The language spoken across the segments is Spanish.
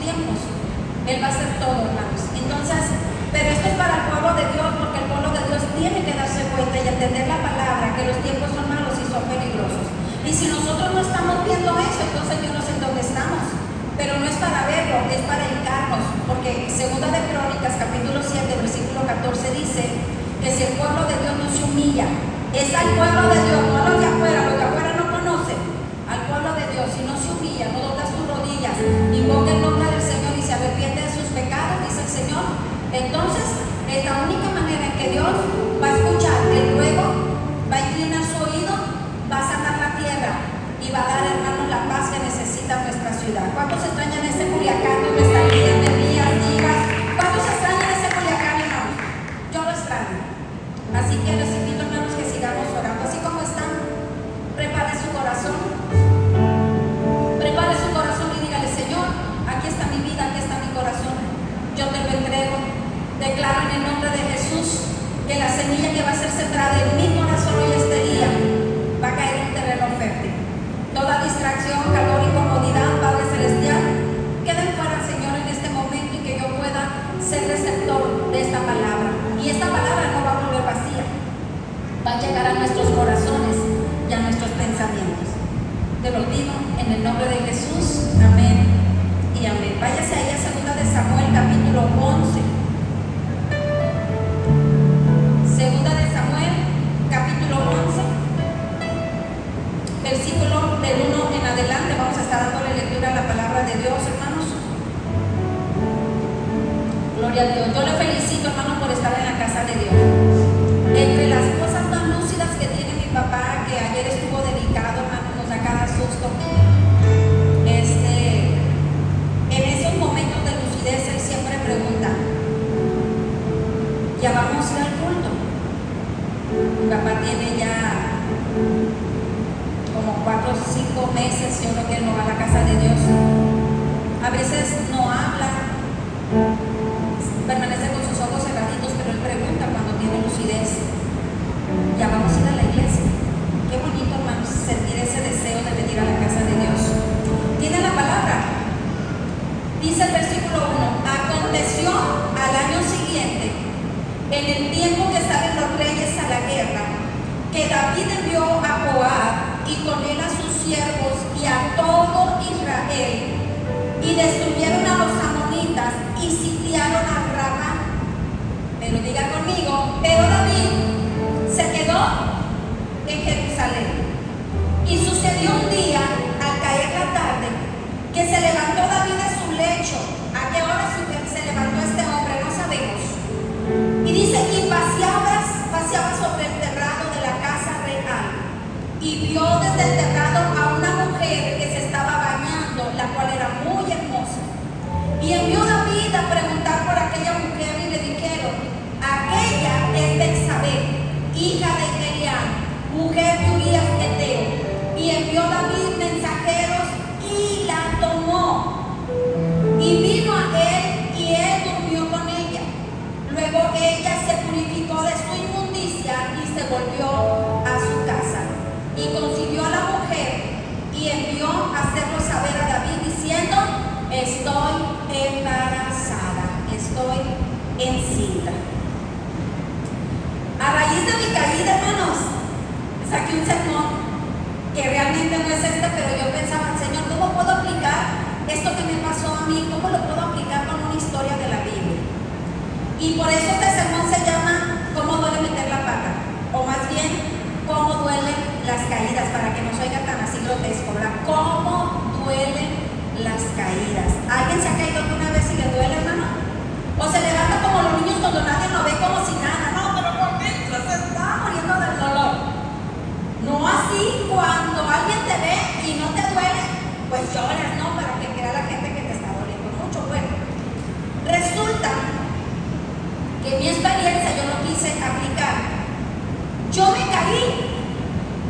tiempos. Él va a hacer todo, hermanos. Entonces, pero esto es para el pueblo de Dios, porque el pueblo de Dios tiene que darse cuenta y entender la palabra, que los tiempos son malos y son peligrosos. Y si nosotros no estamos viendo eso, entonces yo no sé dónde estamos. Pero no es para verlo, es para hincarnos, porque Segunda de Crónicas, capítulo 7, versículo 14 dice que si el pueblo de Dios no se humilla, es al pueblo de Dios, no a los de afuera no conocen, al pueblo de Dios, si no se humilla, no dobla sus rodillas, invoca el nombre del Señor y se arrepiente de sus pecados, dice el Señor, entonces es la única manera en que Dios va a escuchar el ruego, va a inclinar su oído, va a sanar la tierra y va a dar, hermanos, la paz que necesita nuestra ciudad. ¿Cuántos extrañan ese Culiacán donde está Líder, Díaz, Divas? ¿Cuántos extrañan ese Culiacán, hermanos? Yo lo extraño. Así que les invito, hermanos, que sigamos orando. Así como están, prepare su corazón. Prepare su corazón y dígale: Señor, aquí está mi vida, aquí está mi corazón. Yo te lo entrego. Declaro en el nombre de Jesús que la semilla que va a ser sembrada en mi corazón hoy este día va a caer en un terreno fértil. Toda distracción, calor y comodidad, Padre Celestial, queden fuera, Señor, en este momento, y que yo pueda ser receptor de esta palabra. Y esta palabra no va a volver vacía, va a llegar a nuestros corazones y a nuestros pensamientos. Te lo pido en el nombre de Jesús. Amén y amén. Váyase ahí a 2 de Samuel, capítulo 11. 2 de Samuel, capítulo 11. Versículo del 1 en adelante, vamos a estar dándole lectura a la palabra de Dios, hermanos. Gloria a Dios. Yo le felicito, hermanos, por estar en la casa de Dios. Entre las cosas más lúcidas que tiene mi papá, que ayer estuvo dedicado, hermanos, nos da cada susto. En esos momentos de lucidez, él siempre pregunta: ¿ya vamos a ir al culto? Mi papá tiene ya como 4 o 5 meses, yo creo que él no va a la casa de Dios. A veces no habla, permanece con sus ojos cerraditos, pero él pregunta cuando tiene lucidez: ¿ya vamos a ir a la iglesia? Qué bonito, hermanos, sentir ese deseo de venir a la casa de Dios. Tiene la palabra. Dice el versículo 1: aconteció al año siguiente, en el tiempo que salen los reyes a la guerra, que David envió a Joab y con él a sus siervos y a todo Israel, y destruyeron a los amonitas y sitiaron a Rabá. Pero diga conmigo: pero David se quedó en Jerusalén. Y sucedió un día, al caer la tarde, que se levantó David de su lecho. ¿A qué hora se levantó este hombre? No sabemos. Y dice: y paseaba sobre el terrado de la casa real, y vio desde el terrado a una mujer que se estaba bañando, la cual era muy hermosa. Y envió David a preguntar por aquella mujer, y le dijeron: aquella es Betsabé, hija de Eliam, mujer de Urías Eteo. Y envió David mensajeros y la tomó, y vino a él, y él durmió con ella. Luego ella se purificó de su inmundicia y se volvió a su casa. Y concibió a la mujer y envió a hacerlo saber a David, diciendo: estoy embarazada, estoy encinta. A raíz de mi caída, hermanos, saqué un sermón que realmente no es pero yo pensaba: Señor, ¿cómo puedo aplicar esto que me pasó a mí? ¿Cómo lo puedo aplicar con una historia de la Biblia? Y por eso este sermón se llama ¿cómo duele meter la pata? O más bien, ¿cómo duelen las caídas? Para que no se oiga tan así grotesco, ¿verdad? ¿Cómo duelen las caídas? ¿Alguien se ha caído alguna vez y le duele, hermano? O se levanta como los niños cuando nadie lo ve, como si nada. No, pero por dentro se está muriendo del dolor. No así cuando alguien te ve y no te duele, pues lloras, ¿no? Para que crea la gente que te está doliendo mucho. Bueno, resulta que mi experiencia yo lo quise aplicar. Yo me caí,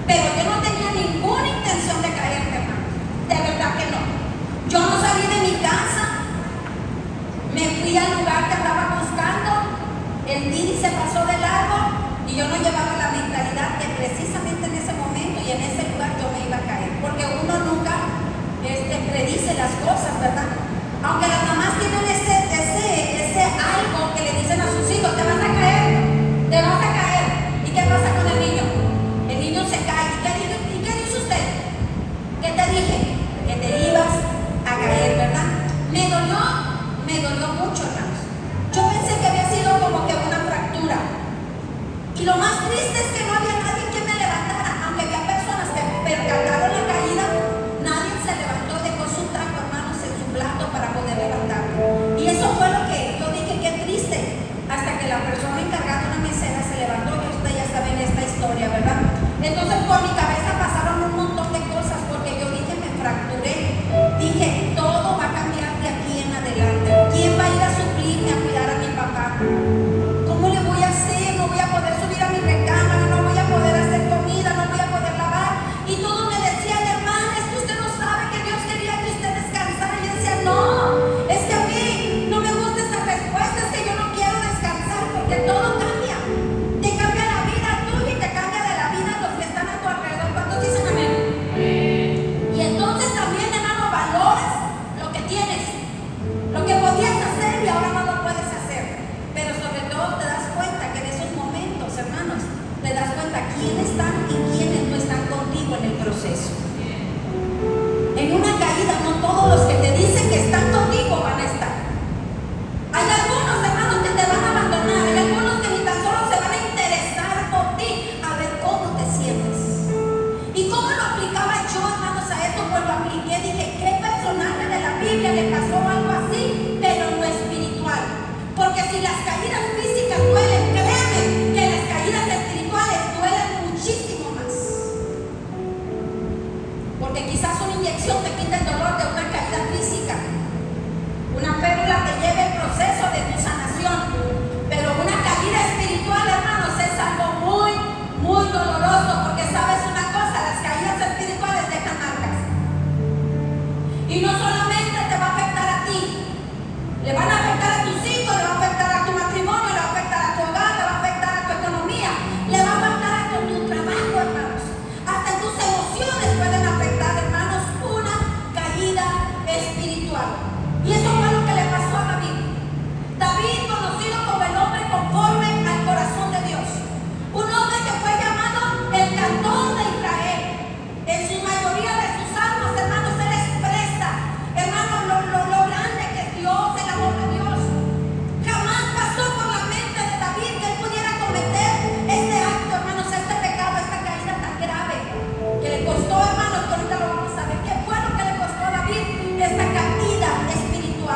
pero yo no tenía ninguna intención de caerme, hermano. De verdad que no. Yo no salí de mi casa, me fui al lugar que andaba buscando, el Didi se pasó de largo y yo no llevaba la mentalidad que precisamente en ese momento y en ese lugar yo me iba a caer, porque uno nunca predice las cosas, ¿verdad? Aunque la Lo que podías hacer y ahora no lo puedes hacer. Pero sobre todo te das cuenta que en esos momentos, hermanos, te das cuenta quiénes están y quiénes no están contigo en el proceso. En una caída no todos los que te dicen que están contigo van a estar. Hay algunos, hermanos, que te van a abandonar. Hay algunos que ni tan solo se van a interesar por ti, a ver cómo te sientes. ¿Y cómo lo aplicaba yo, hermanos, a esto? Pues lo apliqué. Dije, ¿qué personaje de la Biblia le pasó algo así, pero no espiritual? Porque si las caídas físicas duelen, créeme que las caídas espirituales duelen muchísimo más. Porque quizás una inyección te quita el dolor de una caída física. Una férula te lleva el proceso de tu sanación. Pero una caída espiritual, hermanos, es algo muy, muy doloroso. Porque sabes una cosa, las caídas espirituales dejan marcas. Y no solamente te va a afectar a ti, le van a afectar a tus hijos, le va a afectar a tu matrimonio, le va a afectar a tu hogar, le va a afectar a tu economía, le va a afectar a tu trabajo, hermanos. Hasta tus emociones pueden afectar, hermanos, una caída espiritual. Y eso fue lo que le pasó a David. David, conocido como el hombre conforme al corazón de Dios. Un hombre que fue llamado el cantor de Israel. En su mayoría de sus salmos, hermanos, él expresa, hermanos, lo grande que es Dios, el amor de Dios. Jamás pasó por la mente de David que él pudiera cometer este acto, hermanos, este pecado, esta caída tan grave que le costó, hermanos, que ahorita lo vamos a ver. ¿Qué fue lo que le costó a David esta caída espiritual?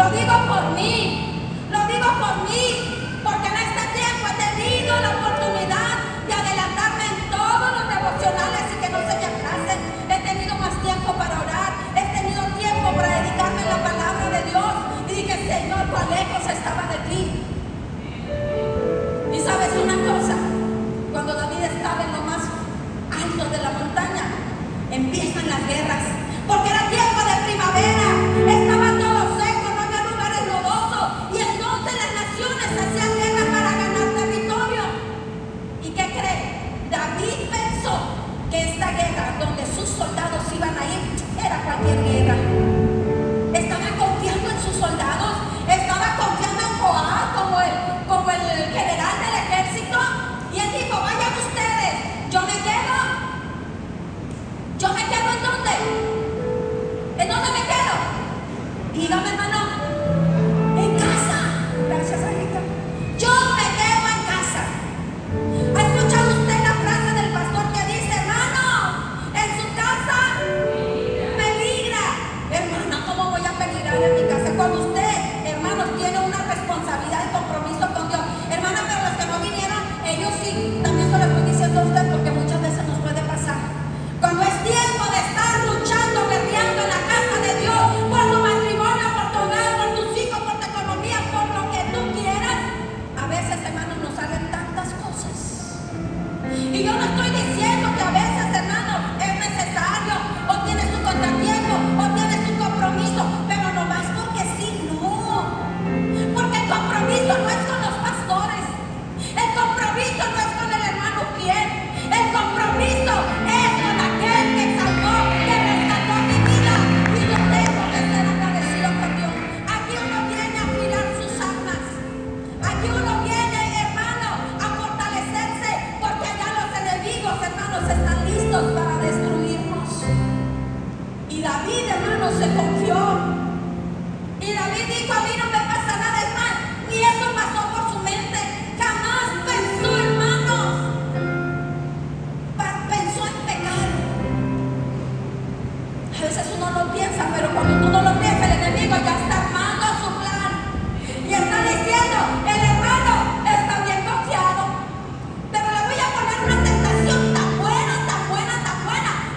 Lo digo por mí, porque en este tiempo he tenido la oportunidad de adelantarme en todos los devocionales y que no se me aplasen. He tenido más tiempo para orar, he tenido tiempo para dedicarme a la palabra de Dios. Y dije, Señor, cuán lejos estaba de ti. Y sabes una cosa, cuando David estaba en lo más alto de la montaña, empiezan las guerras, porque era tiempo de primavera, estaba todo seco, no había lugares lodosos, y entonces las naciones hacían guerra para ganar territorio. ¿Y qué cree? David pensó que esta guerra donde sus soldados iban a ir era cualquier guerra. Estaba confiando en sus soldados, estaba confiando en Joab como el general del ejército, y él dijo, vayan ustedes, yo me quedo ¿en dónde? ¿En dónde me quedo? Dígame, hermano. En casa. Gracias, Anita. Yo me quedo en casa. ¿Ha escuchado usted la frase del pastor que dice, hermano, en su casa peligra? Hermana, ¿cómo voy a peligrar en mi casa? Cuando usted, hermanos, tiene una responsabilidad y compromiso con Dios. Hermana, pero los que no vinieron, ellos sí. También se lo estoy diciendo a usted porque muchas veces nos puede pasar. Cuando es tiempo de estar luchando, guerreando en la casa de Dios, por tu matrimonio, por tu hogar, por tus hijos, por tu economía, por lo que tú quieras, a veces, hermanos, nos salen tantas cosas. Y yo no estoy diciendo que a veces, hermanos, es necesario, o tienes tu contratiempo, o tienes tu compromiso, pero no más porque sí, no. Porque el compromiso no es con los pastores, el compromiso no es con el hermano fiel, el compromiso es con aquel que salvó, que rescató mi vida, y yo tengo que ser agradecido con Dios. Aquí uno viene a afilar sus armas, aquí uno viene, hermano, a fortalecerse, porque allá los enemigos, hermanos, están listos para destruirnos. Y David, hermanos, se confió, y David dijo, a mí no me pasa nada, es más, ni eso pasó por su mente, jamás pensó, hermanos, pensó en pecar. A veces uno no piensa, pero cuando tú no lo piensas, el enemigo ya está armando su plan y está diciendo, el hermano está bien confiado, pero le voy a poner una tentación tan buena,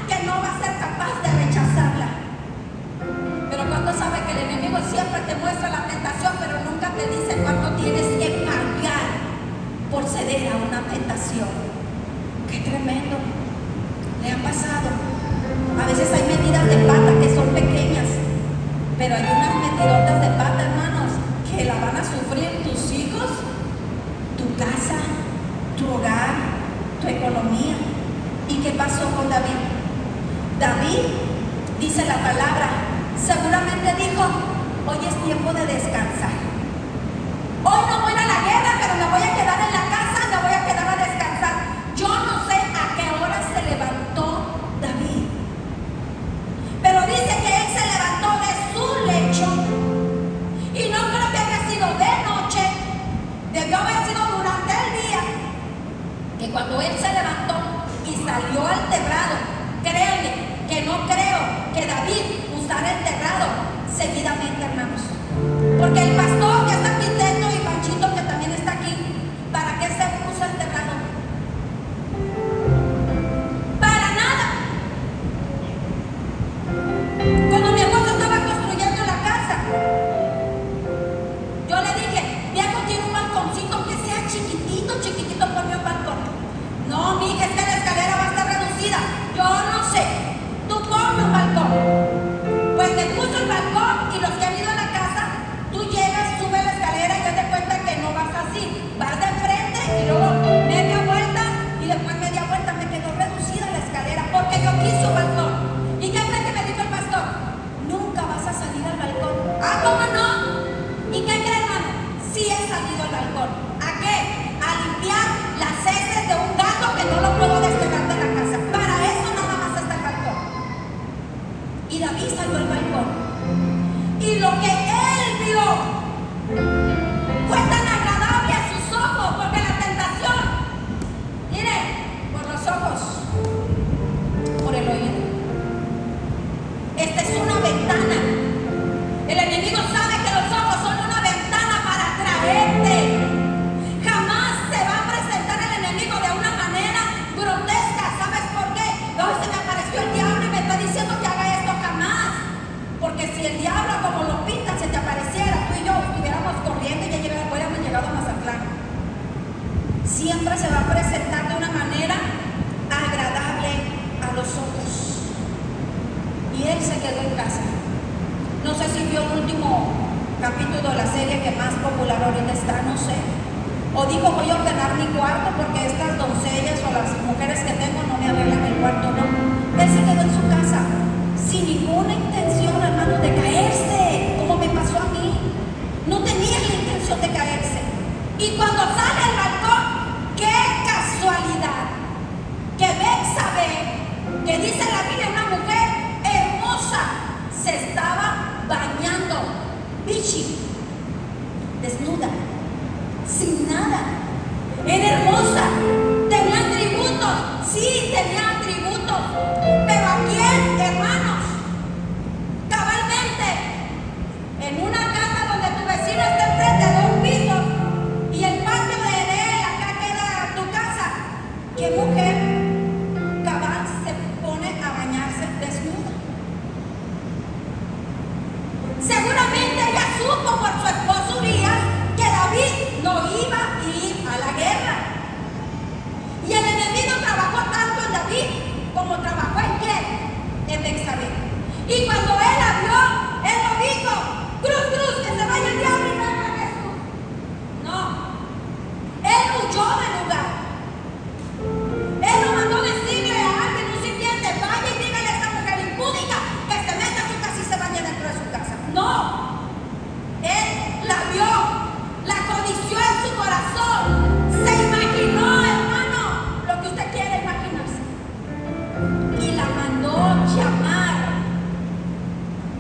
que no va a ser capaz de rechazarla. Pero cuando sabe que el enemigo siempre te muestra la tentación, pero nunca te dice cuánto tienes que pagar por ceder a una tentación. Qué tremendo. ¿Le ha pasado? A veces hay metidas de pata que son pequeñas, pero hay unas metidotas de pata, hermanos, que la van a sufrir tus hijos, tu casa, tu hogar, tu economía. ¿Y qué pasó con David? David, dice la palabra, seguramente dijo, hoy es tiempo de descansar. Hoy no voy a la guerra, pero me voy a quedar en la casa, me voy a quedar a descansar. Yo no sé a qué hora se levantó David, pero dice que él se levantó de su lecho, y no creo que haya sido de noche, debió haber sido durante el día, que cuando él se levantó y salió al terrado, créanme que no creo que David usara el terrado seguidamente, hermanos, porque el pastor que está aquí dentro y Panchito que también está aquí, ¿para qué se puso el terrado? Para nada. Cuando mi esposo estaba construyendo la casa, yo le dije, viejo, tiene un balconcito que sea chiquitito, ponme un balcón. No, mija, es que la escalera va a estar reducida. Yo no sé, tú ponme un balcón. Pues me puso el balcón, y los que han ido a el último capítulo de la serie que más popular ahorita está, no sé. O dijo, voy a ordenar mi cuarto porque estas doncellas o las mujeres que tengo no me arreglan el cuarto, no. Él se quedó en su casa sin ninguna intención, hermano, de caerse, como me pasó a mí. No tenía la intención de caerse. Y cuando sale al balcón, qué casualidad, que Betsabé, que dice la Biblia, una mujer hermosa, se estaba bañando, bichi, desnuda, sin nada. Era hermosa, tenía atributos, sí, tenía atributos, pero ¿a quién, hermanos? Cabalmente, en una casa donde tu vecino está enfrente de 2 pisos y el patio de él, acá queda tu casa, ¿qué mujer cabal se pone a bañarse desnuda? Seguramente ella supo por su esposo Urias que David no iba a ir a la guerra. Y el enemigo trabajó tanto en David como trabajó en quién, en Betsabé. Y cuando él la vio, él lo dijo, cruz, cruz, que se vaya el diablo y venga Jesús. No, él huyó del lugar. Él no mandó decirle a alguien, un sirviente, vaya y dígale a esta mujer impúdica que se meta a su casa y se vaya dentro de su casa. No, él la vio, la codició en su corazón, se imaginó, hermano, lo que usted quiere imaginarse, y la mandó llamar.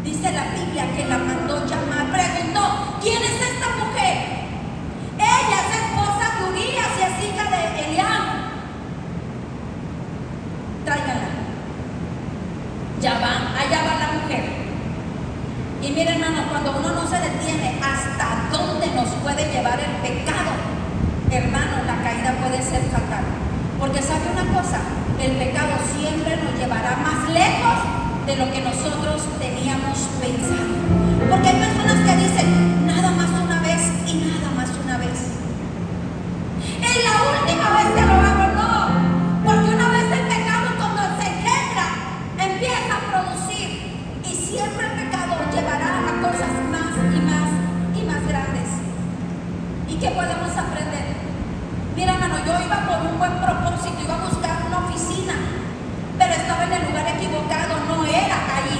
Dice la Biblia que la mandó llamar. Preguntó, ¿quién es esta mujer? Ella es esposa de Urias y es hija de Eliam. Tráiganla. Allá va la mujer. Y mira, hermano, cuando uno no se detiene hasta dónde nos puede llevar el pecado, hermano, la caída puede ser fatal. Porque sabe una cosa, el pecado siempre nos llevará más lejos de lo que nosotros teníamos pensado. Porque hay personas que dicen, nada más una vez y nada más una vez. Es la última vez que lo hago, no. Porque una vez el pecado, cuando se engendra, empieza a producir. Y siempre el pecado llevará a cosas más y más y más grandes. ¿Y qué podemos aprender? Mira, hermano, yo iba por un buen propósito, iba a buscar una oficina, pero estaba en el lugar equivocado, no era ahí.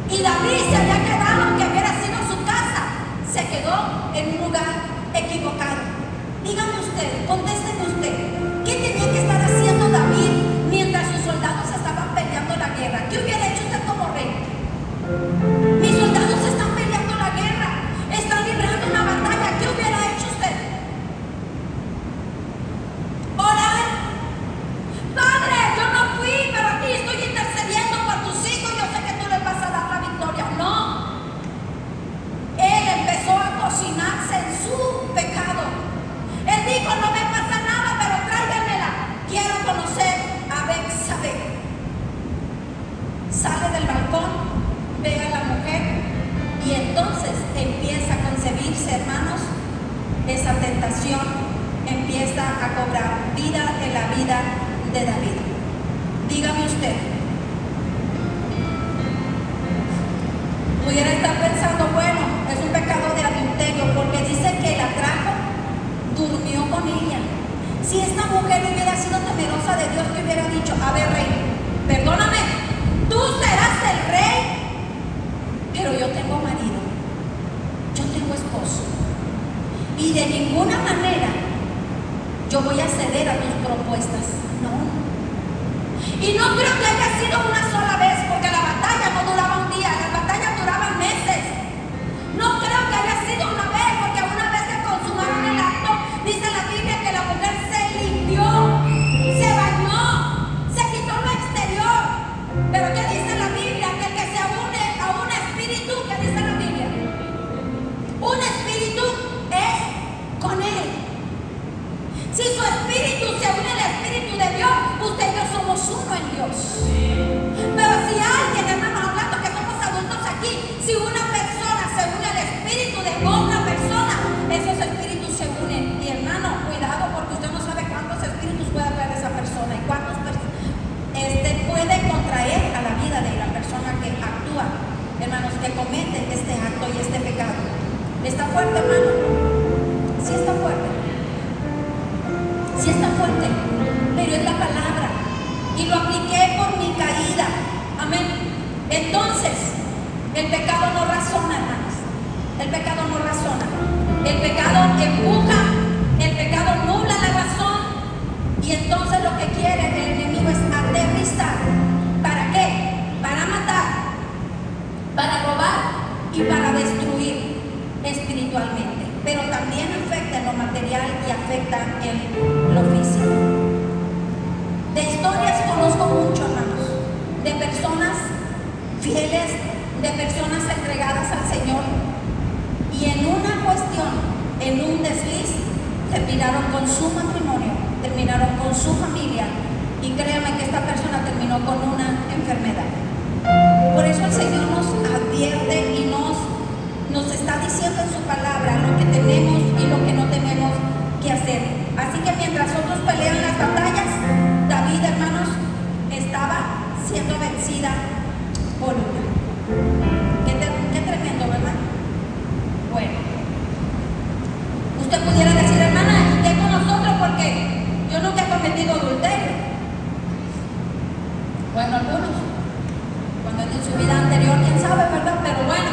Y David se había quedado, aunque hubiera sido su casa, se quedó en un lugar equivocado. Dígame usted, contésteme usted, ¿qué tenía que estar haciendo David mientras sus soldados estaban peleando la guerra? ¿Qué hubiera hecho usted como rey? Mis soldados están peleando la guerra, están librando una batalla. ¿Qué hubiera hecho usted? Orar. Padre, yo no fui, pero aquí estoy intercediendo por tus hijos. Yo sé que tú les vas a dar la victoria. No. Él empezó a cocinarse en su pecado. Él dijo, no me pasa nada, pero tráiganmela. Quiero conocer a Betsabé. Sale del balcón, ve a la mujer y entonces empieza a concebirse, hermanos, esa tentación empieza a cobrar vida en la vida de David. Dígame usted, pudiera estar pensando, bueno, es un pecado de adulterio porque dice que la trajo, durmió con ella. Si esta mujer hubiera sido temerosa de Dios, que hubiera dicho, a ver, rey, perdóname, tú serás el rey, pero yo tengo marido, yo tengo esposo, y de ninguna manera yo voy a ceder a tus propuestas. No. Y no creo que haya sido una sola vez, porque la batalla no duraba un día, las batallas duraban meses. No creo que haya sido una vez, porque una vez que consumaron el acto, dice la Biblia que la mujer se limpió, se bañó, se quitó lo exterior. Pero ¿qué dice la Biblia? Que el que se une a un espíritu, ¿qué dice la Biblia? Un espíritu es con él. Si su espíritu se une al espíritu de Dios, usted y yo somos uno en Dios. Pero si alguien destruir espiritualmente, pero también afecta en lo material y afecta en lo físico. De historias conozco mucho, hermanos, de personas fieles, de personas entregadas al Señor, y en una cuestión, en un desliz, terminaron con su matrimonio, terminaron con su familia, y créanme que esta persona terminó con una enfermedad. Por eso el Señor nos advierte y nos está diciendo en su palabra lo que tenemos y lo que no tenemos que hacer. Así que mientras otros pelean las batallas, David, hermanos, estaba siendo vencida por una. Qué tremendo, ¿verdad? Bueno, usted pudiera decir, hermana, ¿y qué con nosotros? Porque yo nunca he cometido adulterio. Bueno, algunos, cuando en su vida anterior, quién sabe, ¿verdad? Pero bueno.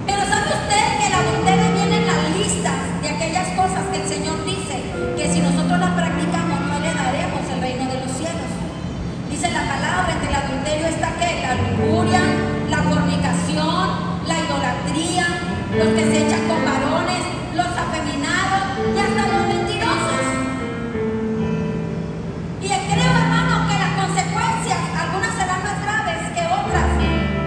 Pero ¿sabe usted que el adulterio viene en las listas de aquellas cosas que el Señor dice que si nosotros las practicamos no heredaremos el reino de los cielos? Dice la palabra, entre el adulterio está ¿qué? La lujuria, la fornicación, la idolatría, los que se echan con varones, los afeminados y hasta los mentirosos. Y creo, hermano, que las consecuencias, algunas serán más graves que otras,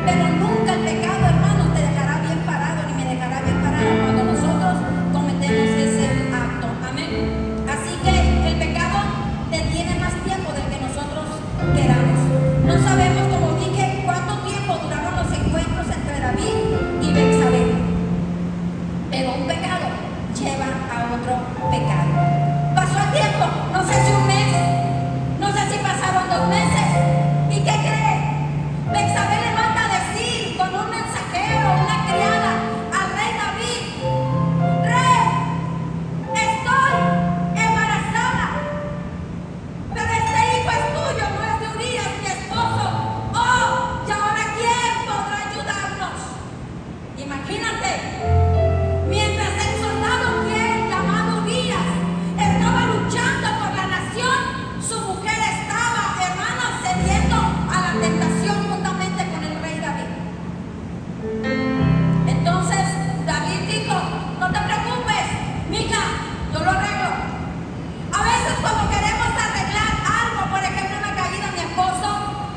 pero nunca el pecado, hermano, te dejará bien parado, ni me dejará bien parado cuando nosotros cometemos ese acto. Amén. Así que el pecado detiene más tiempo del que nosotros queramos. No sabemos, como dije, cuánto tiempo duraron los encuentros entre David y Betsabé, pero un pecado lleva a otro pecado. Pasó el tiempo, no sé si un mes, no sé si pasaron 2 meses, ¿y qué cree? Betsabé le manda a decir con un mensajero, una criada, al rey David: rey, estoy embarazada, pero este hijo es tuyo, no es de Urías, mi esposo. Oh, ¿y ahora quién podrá ayudarnos? Imagínate, mientras el soldado fiel llamado Urías estaba luchando por la nación, su mujer estaba, hermanos, cediendo a la tentación juntamente con el rey David. Entonces David dijo: no te preocupes, mija, yo lo arreglo. A veces cuando queremos arreglar algo, por ejemplo una caída, mi esposo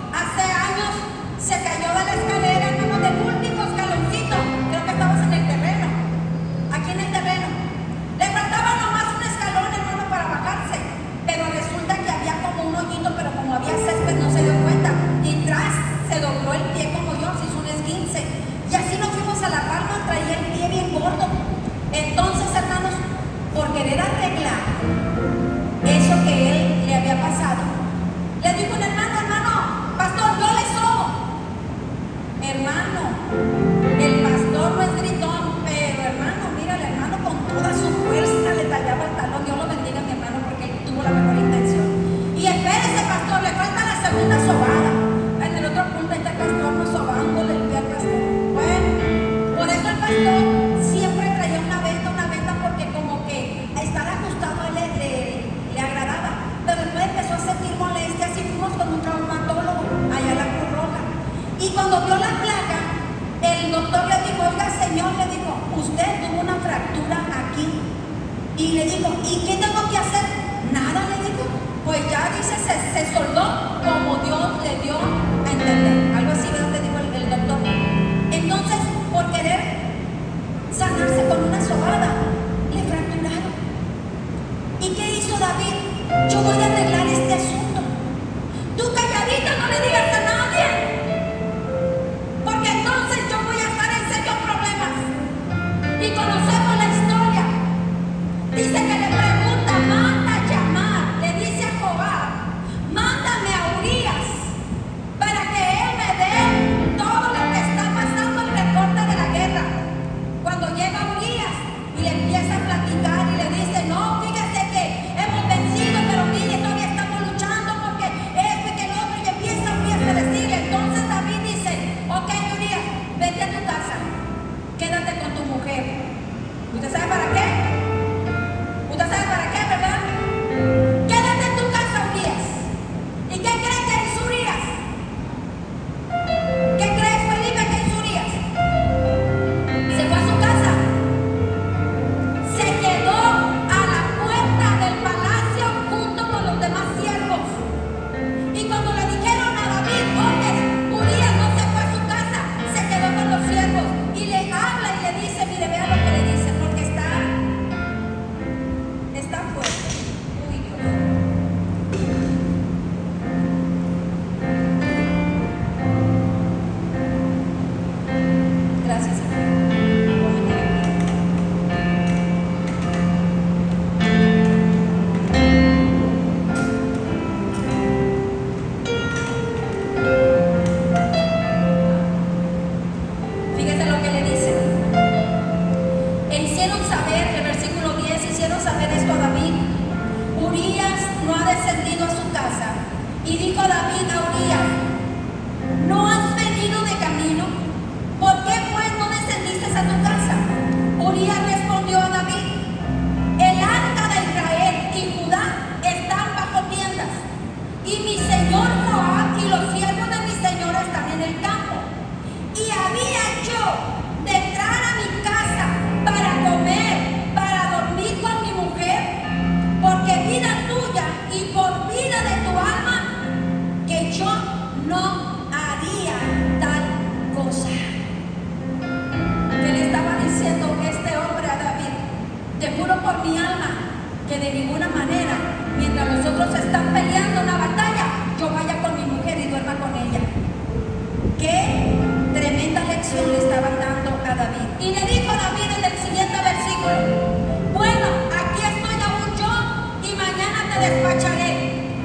hace años se cayó de la escalera, hermano, del último escaloncito, creo que estabas en el terreno, aquí en el terreno. Le faltaba nomás un escalón, hermano, para bajarse, pero resulta que había como un hoyito, pero como había césped no se dio cuenta, y tras se dobló el pie como yo, se hizo un esguince, y así nos fuimos a La Palma, traía el pie bien gordo. Entonces, hermanos, por querer arreglar eso que él le había pasado, le dijo un hermano: pastor, yo le sobo. Hermano, el pastor no es gritón, pero hermano, mira, el hermano con toda su fuerza le tallaba el talón. Dios lo bendiga, mi hermano, porque él tuvo la mejor intención. Y espérese, pastor, le falta la segunda sobada. En el otro punto está el pastor no sobándole el pie al pastor. Bueno, por eso el pastor siempre traía una venda, porque como que estar ajustado a él le agradaba. Pero después empezó a sentir molestias y fuimos con un traumatólogo allá a la Cruz Roja. Y cuando vio la placa, el doctor le dijo: oiga, señor, le dijo, usted tuvo una fractura aquí. Y le dijo: ¿y qué tengo que hacer? Nada, le dijo. Pues ya dice, se soldó como Dios le dio a entender. Algo así, ¿verdad? Le dijo el doctor. Entonces, por querer sanarse con una sobada, le fracturaron. ¿Y qué hizo David? Yo voy a arreglar este asunto. Tú calladita, no le digas a nadie, porque entonces yo voy a estar en serios problemas. Y conocemos la historia. Dice que le pregunta: manda a llamar, le dice a Joab: mándame a Urías para que él me dé todo lo que está pasando, el reporte de la guerra. Cuando llega Urías y le empieza a platicar y le dice: no, fíjese que hemos vencido, pero mire, todavía estamos luchando porque esto y que lo otro, y empieza Urías a decirle. Entonces David dice: ok, Urías, vete a tu casa, quédate con tu mujer, mi alma que de ninguna manera, mientras los otros están peleando una batalla, yo vaya con mi mujer y duerma con ella. Qué tremenda lección le estaban dando a David. Y le dijo a David en el siguiente versículo: bueno, aquí estoy aún yo y mañana te despacharé.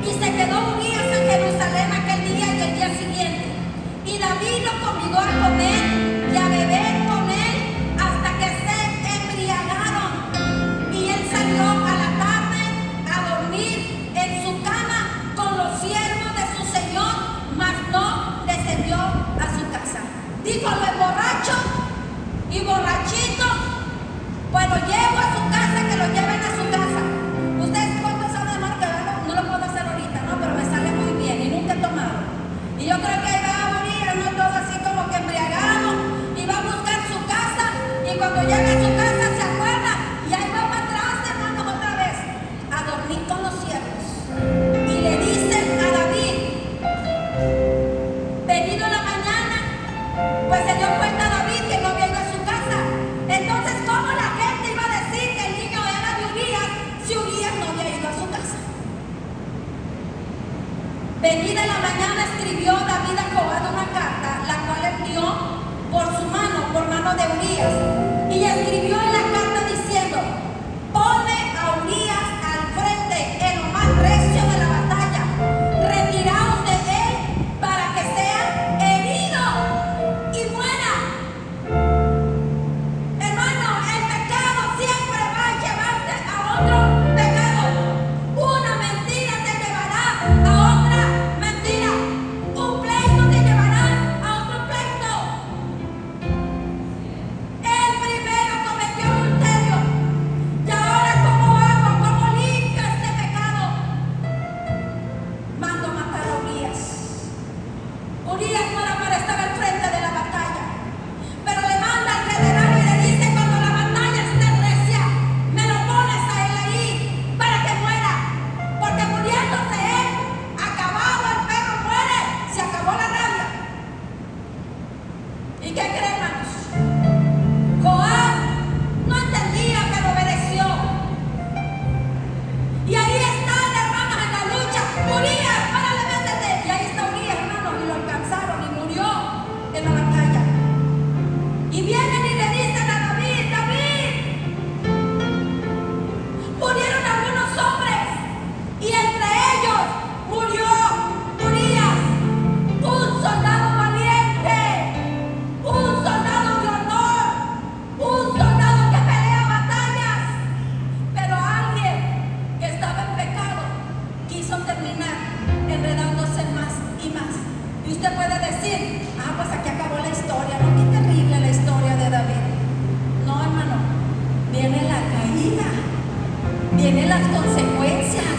Y se quedó Urías en Jerusalén aquel día y el día siguiente. Y David lo convidó a comer y a beber con él hasta que se embriagaron. Y él salió a la tarde a dormir en su cama con los siervos de su señor, mas no descendió a su casa. Dijo a los borrachos y borrachitos: pues lo llevo a su casa, que lo lleven a su casa. Ustedes cuántos saben, hermano, que no lo puedo hacer ahorita, ¿no? Pero me sale muy bien y nunca he tomado. Y yo creo que ahí va a morir, no todo así como que embriagado, y va a buscar su casa, y cuando llega a su casa se acuerda, y ahí va para atrás, hermanos, otra vez, a dormir con los siervos. Y le dicen a David: venido la mañana, pues se dio cuenta David que no había ido a su casa. Entonces, ¿cómo la gente iba a decir que el niño era de Urías si Urías no había ido a su casa? Venida la mañana, escribió David a Joab una carta, la cual envió por mano de Urías. Y escribió en la carta diciendo: pone a Urías al frente en lo más recio de la batalla, retiraos de él para que sea herido y muera. Hermano, el pecado siempre va a llevarte a otro pecado. Una mentira te llevará a otra mentira. Un pleito te llevará a otro pleito. El primero cometió adulterio. Y ahora, ¿cómo hago? ¿Cómo limpio este pecado? Mando matar a Urías. Urías no era para estar al frente de la batalla, pero le manda al general y le dice: cuando la batalla esté recia, me lo pones a él ahí para que muera, porque muriéndose él, acabado el perro muere, se acabó la rabia. ¿Y qué creen, hermanos? Joab no entendía, pero obedeció. Y ahí están, hermanos, en la lucha. Urías, párale, métete. Y ahí está Urías, hermanos, y lo alcanzaron y murió en la batalla. Y vienen y le dicen a David: David, murieron algunos hombres, y entre ellos murió Urías, un soldado valiente, un soldado de honor, un soldado que pelea batallas. Pero alguien que estaba en pecado quiso terminar enredándose más y más. Y usted puede decir: ah, pues aquí acabó la historia, ¿no? Qué terrible la historia de David. No, hermano, viene la caída, vienen las consecuencias.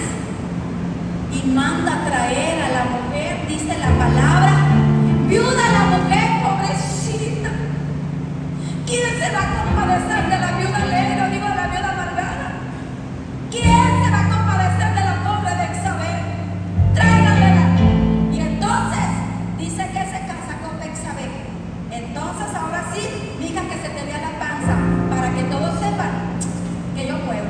Y manda a traer a la mujer, dice la palabra, viuda la mujer, pobrecita. ¿Quién se va a compadecer de la viuda alegre, digo, de la viuda amargada? ¿Quién se va a compadecer de la pobre de Betsabé? Tráiganmela. Y entonces dice que se casa con Betsabé. Entonces ahora sí, mija, que se te vea la panza, para que todos sepan que yo puedo.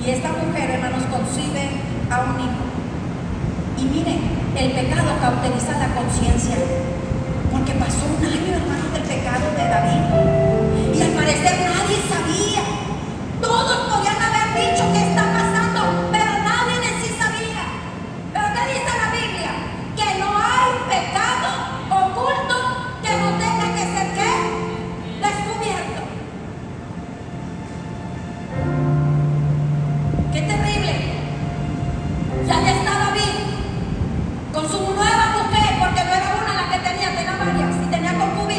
Y esta mujer, hermanos, concibe a un hijo. Y miren, el pecado cauteriza la conciencia, porque pasó un año, hermanos, del pecado de David, y al parecer nadie sabía. Todos podían haber dicho qué está pasando, pero nadie en sí sabía. ¿Pero qué dice la Biblia? Que no hay pecado oculto que no tenga que ser, ¿qué? Descubierto. ¡Qué terrible! Y ahí está David con su nueva mujer, porque no era una la que tenía varias, y tenía concubinadas.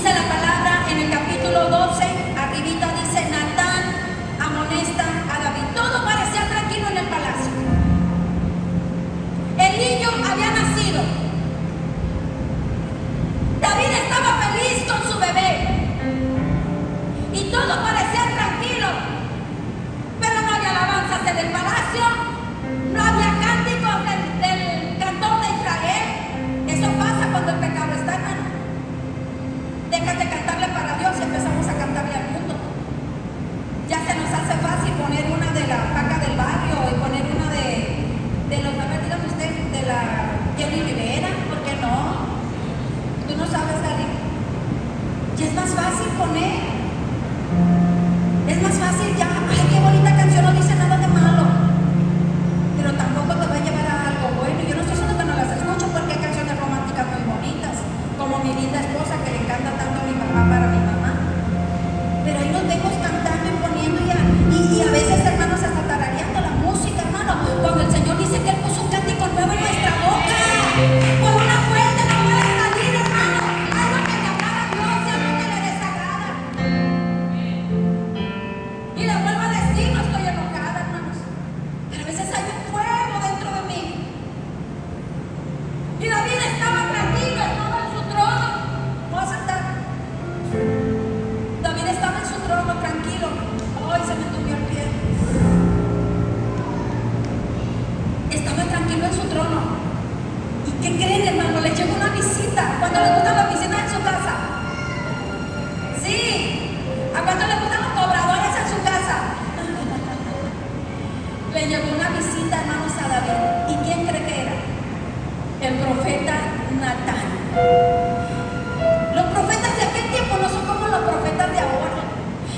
Dice la palabra en el capítulo 12, arribita dice: Natán amonesta a David. Todo parecía tranquilo en el palacio. El niño había nacido. David estaba feliz con su bebé. Y todo parecía tranquilo. Pero no había alabanzas en el palacio. No había cánticos del cantón de Israel. Eso pasa cuando el pecado está, hermano. Dejas de cantarle para Dios y empezamos a cantarle al mundo. Ya se nos hace fácil poner una de la vaca del barrio y poner una de los, a ver, dígame usted, de la Jenny Rivera, ¿por qué no? Tú no sabes, Dali. Y es más fácil poner. Es más fácil ya. Ay, qué bonita canción, no dice nada de malo. Pero tampoco te va a llevar a algo bueno. Yo no estoy diciendo que no las escucho porque hay canciones románticas muy bonitas. Como mi linda esposa que le encanta tanto a mi papá para mi mamá. Pero ahí nos vemos cantando y poniendo y a veces, hermanos, hasta tarareando la música, hermano. Cuando el Señor dice que Él puso un cántico nuevo en nuestra boca. Por una fuente no puede salir, hermano. Algo que le agrada a Dios y algo que le desagrada. Y le vuelvo a decir, no estoy enojada, hermanos. Pero a veces hay un fuego dentro de mí. Y David estaba tranquilo, estaba en su trono. Voy a sentar. David estaba en su trono tranquilo. Ay, se me tumbó el pie. Estaba tranquilo en su trono. ¿Y qué creen, hermano? Le llegó una visita. ¿Cuánto le gustan las visitas en su casa? Sí. ¿A cuánto le gustan los cobradores en su casa? Le llegó una visita, hermanos, a David. ¿Y quién cree que era? El profeta Natán. Los profetas de aquel tiempo no son como los profetas de ahora.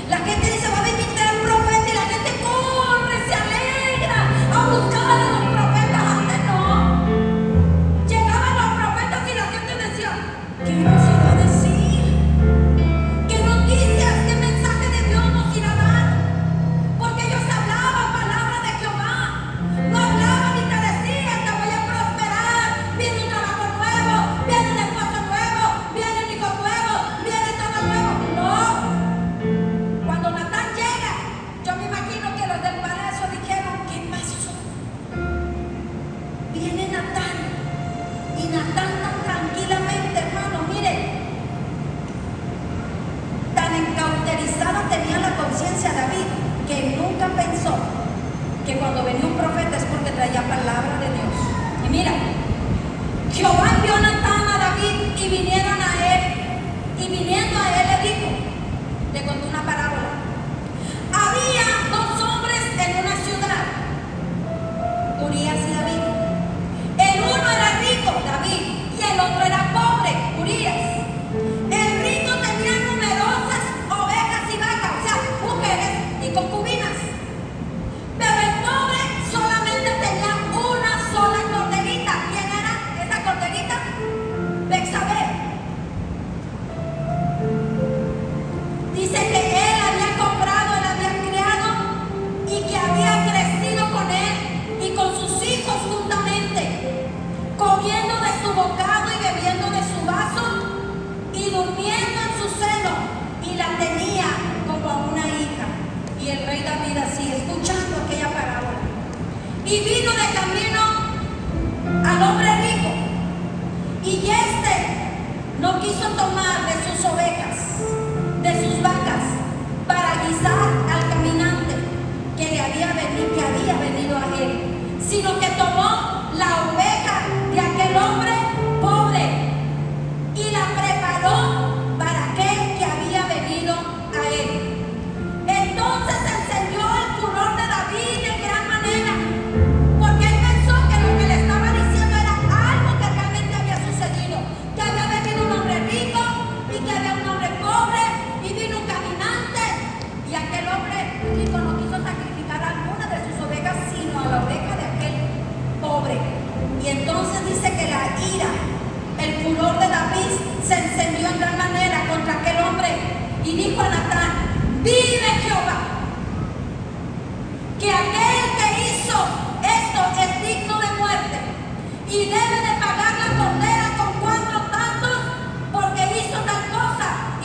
La gente dice: va a venir un profeta, y la gente corre, se alegra a buscar a los profetas. Antes no. Llegaban los profetas y la gente decía: ¿qué nos irá a decir? ¿Qué noticias, qué mensaje de Dios nos irá a dar? Porque ellos hablaban palabras de Jehová. No hablaban y te decían: te voy a prosperar, viene un trabajo nuevo, viene un esposo nuevo, viene un hijo nuevo, viene todo nuevo. No. Cuando Natán llega, yo me imagino que los del palacio dijeron: ¿qué pasó? Viene Natán. Y Natán tan tranquilamente, hermano, miren, tan encauterizada tenía la conciencia David, que nunca pensó que cuando venía un profeta es porque traía palabra de Dios. Y mira, Jehová envió a Natán a David y vinieron a él. Y viniendo a él le dijo, le contó una parábola. Había dos hombres en una ciudad, Urías y David. El uno era rico, David, y el otro era pobre, Urías. El rico tenía numerosas ovejas y vacas, o sea, mujeres y concubinas. Pero el pobre solamente tenía una sola corderita. ¿Quién era esa corderita? Betsabé. Dice que él había comprado, él había criado y que había crecido con él y con sus hijos juntamente, comiendo de su bocado y bebiendo de su vaso y durmiendo en su seno, y la tenía como a una hija. Y el rey David así, escuchando aquella parábola, y vino de camino al hombre rico, y no quiso tomar de sus ovejas, de sus vacas, para guisar al caminante que había venido a él, sino que tomó la oveja de aquel hombre pobre y la preparó para aquel que había venido a él. Entonces encendió el furor de David de gran manera, porque él pensó que lo que le estaba diciendo era algo que realmente había sucedido, que había venido un hombre rico y que había un hombre pobre y vino un caminante, y aquel hombre rico no quiso sacrificar a alguna de sus ovejas, sino a la oveja de aquel pobre. Y entonces dice que la ira, el furor de David se encendió en gran manera contra aquel hombre, y dijo a Natán: vive Jehová, que aquel que hizo esto es digno de muerte y debe de pagar la condena con 4 tantos, porque hizo tal cosa. Y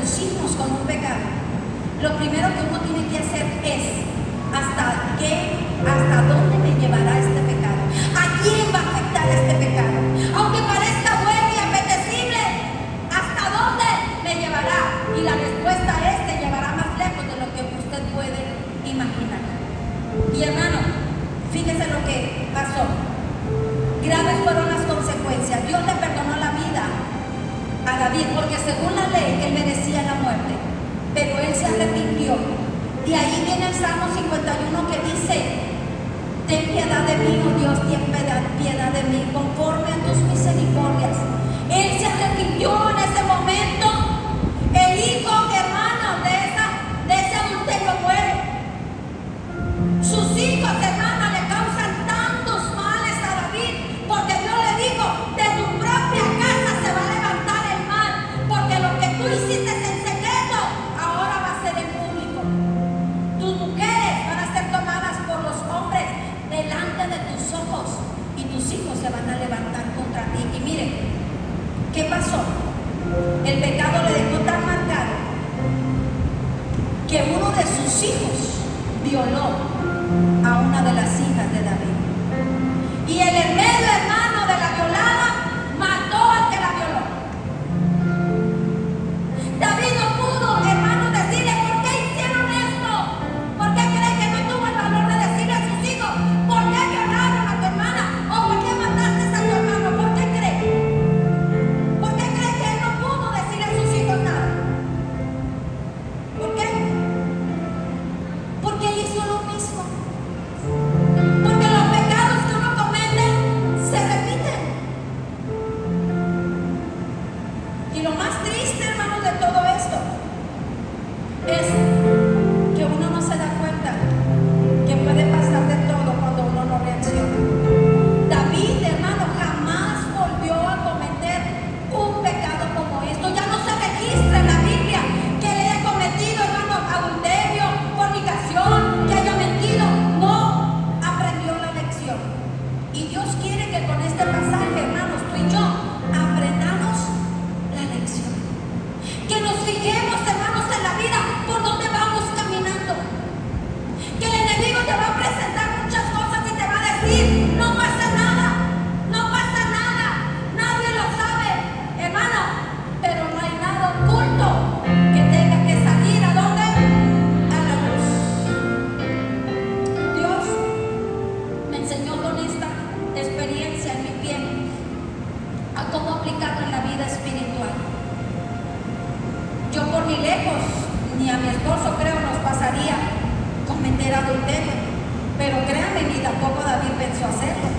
tus hijos con un pecado, lo primero que uno tiene que hacer es hasta dónde me llevará este pecado, a quién va a afectar este pecado, aunque parezca bueno y apetecible, hasta dónde me llevará. Y la respuesta es: te llevará más lejos de lo que usted puede imaginar. Y hermano, fíjese lo que pasó. Graves fueron las consecuencias. Dios le perdonó la vida a David, porque según la ley él merecía la muerte, pero él se arrepintió. De ahí viene el Salmo 51 que dice: ten piedad de mí, oh Dios, ten piedad de mí, conforme a tus misericordias. Él se arrepintió en ese momento. El hijo, hermano, de ese adulterio muere. Sus hijos, hermano, le causan tantos males a David, porque Dios le dijo: de tu propia casa se va a levantar el mal, porque lo que tú hiciste en secreto ahora va a ser en público. Tus mujeres van a ser tomadas por los hombres delante de tus ojos, y tus hijos se van a levantar contra ti. Y miren, ¿qué pasó? El pecado le dejó tan marcado que uno de sus hijos violó a una de las hijas de David. Y el hermano, de la violada, mató al que la violó. David no pudo, hermano, decirle: ¿por qué hicieron esto? ¿Por qué cree que no tuvo el valor de decirle a sus hijos: ¿por qué violaron a tu hermana? ¿O por qué mataste a tu hermano? ¿Por qué cree? ¿Por qué cree que él no pudo decirle a sus hijos nada? ¿Por qué? Porque él hizo lo mismo. Porque los pecados que uno comete se repiten. Y lo más triste, hermanos, de todo esto es que uno no se da cuenta que puede pasar de todo cuando uno no reacciona. David, hermano, jamás volvió a cometer un pecado como esto. Ya no se registra en la Biblia que él haya cometido, hermano, adulterio, fornicación, que haya mentido. No aprendió la lección. Y Dios quiere que con este pasaje, hermanos, tú y yo aprendamos la lección. Que nos fijemos, hermanos, en la vida por donde vamos caminando. Que el enemigo te va a presentar muchas cosas y te va a decir: no pasa nada, no pasa nada, nadie lo sabe, hermano. Pero no hay nada oculto que tenga que salir ¿a dónde? A la luz. Dios me enseñó con esta experiencia en mi piel a cómo aplicarlo en la vida espiritual. Yo por ni lejos, ni a mi esposo creo nos pasaría cometer adulterio, pero créanme, ni tampoco David pensó hacerlo.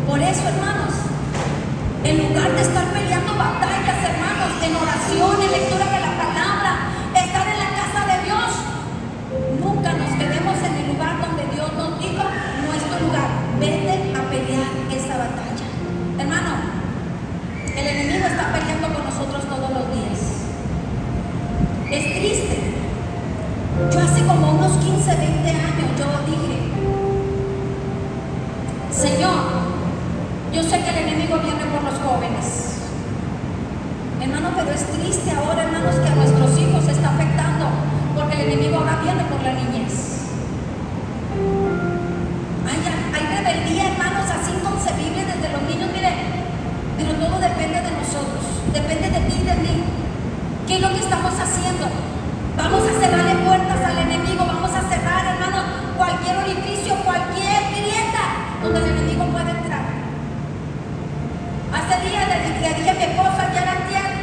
Por eso, hermanos, en lugar de estar peleando batallas, hermanos, en oración, en lectura de la palabra, estar en la casa de Dios, nunca nos quedemos en el lugar donde Dios nos dijo: no es tu lugar, vete a pelear esa batalla. Hermano, el enemigo está peleando con nosotros todos los días. Es triste. Yo hace como unos 15, 20 años yo dije: Señor, yo sé que el enemigo viene por los jóvenes, hermano, pero es triste ahora, hermanos, que a nuestros hijos se está afectando, porque el enemigo ahora viene por la niñez. Hay rebeldía, hermanos, así inconcebible desde los niños. Miren, pero todo depende de nosotros, depende de ti y de mí. ¿Qué es lo que estamos haciendo? Vamos a cerrarle puertas al enemigo, vamos a cerrar, hermanos, cualquier orificio, cualquier grieta donde el enemigo pueda entrar. Hace días le dije a mi esposa, ya la entiendo,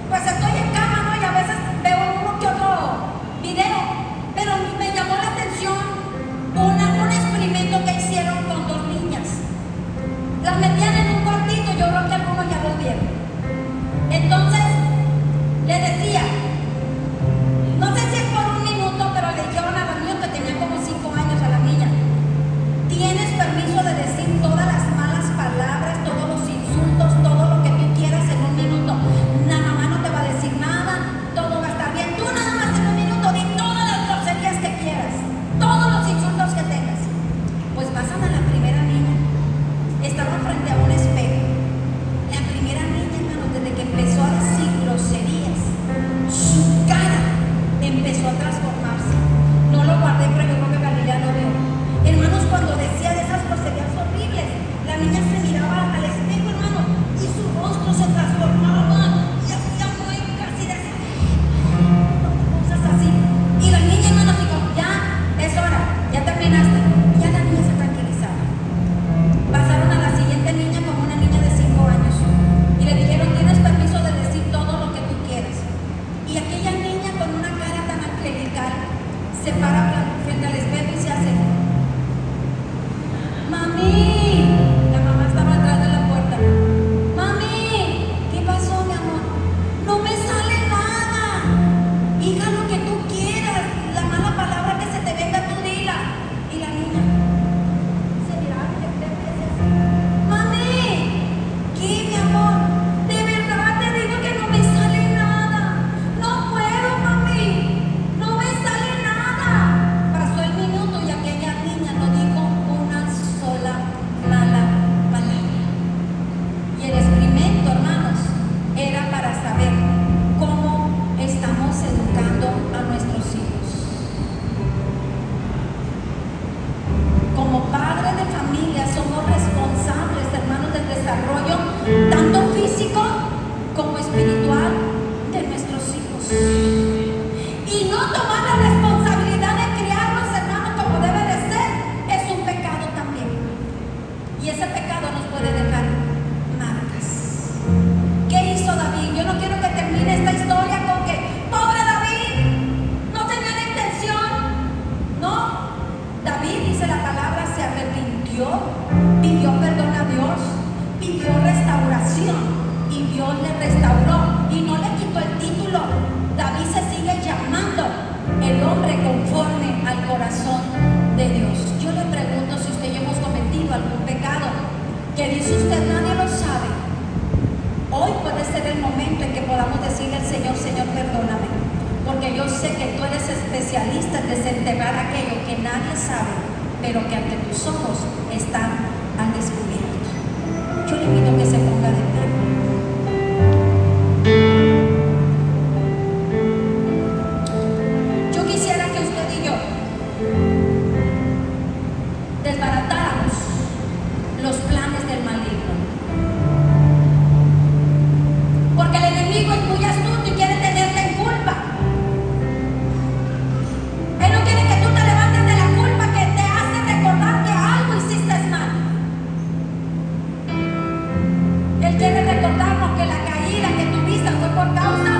pues estoy en cama, ¿no? Y a veces veo uno que otro video, pero me llamó la atención un experimento que hicieron con dos niñas. Las metían en un cuartito, yo creo que algunos ya los vieron. Entonces, le decía, no sé si es por un minuto, pero le dijeron a los niños que tenían como 5 años, a la niña: tienes permiso de decir todas las malas palabras, todos los insultos, todo lo que tú quieras en un minuto. La mamá no te va a decir nada, todo va a estar bien. Tú nada más en un minuto di todas las groserías que quieras, todos los insultos que tengas. Pues pasan a la primera niña. Estaban frente a un espejo. La primera niña, hermano, desde que empezó a decir groserías, el hombre conforme al corazón de Dios. Yo le pregunto si usted y yo hemos cometido algún pecado que dice usted nadie lo sabe. Hoy puede ser el momento en que podamos decirle al Señor: Señor, perdóname, porque yo sé que tú eres especialista en desenterrar aquello que nadie sabe, pero que ante tus ojos están al descubierto. Yo le invito a que se ponga de pie. Yo quisiera que usted y yo desbaratáramos los planes del maligno, porque el enemigo es muy astuto y quiere tenerte en culpa. Él no quiere que tú te levantes de la culpa que te hace recordar que algo hiciste mal. Él quiere recordarnos que la caída que tuviste fue por causa